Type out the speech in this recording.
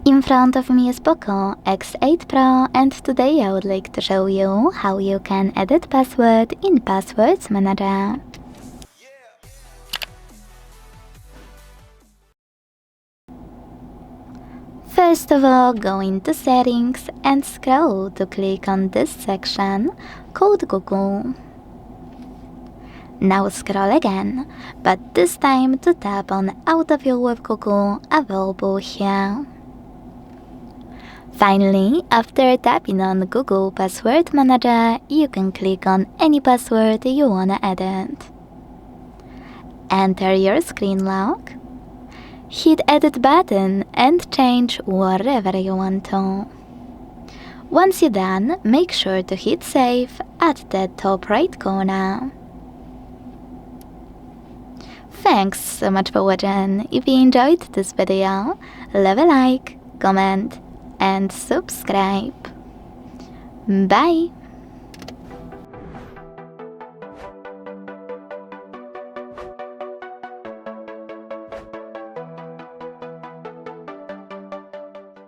In front of me is POCO X8 Pro, and today I would like to show you how you can edit password in Passwords Manager. First of all, go into Settings and scroll to click on this section called Google. Now scroll again, but this time to tap on AutoFill with Google available here. Finally, after tapping on Google Password Manager, you can click on any password you wanna edit. Enter your screen lock, hit Edit button and change whatever you want to. Once you're done, make sure to hit Save at the top right corner. Thanks so much for watching. If you enjoyed this video, leave a like, comment and subscribe. Bye!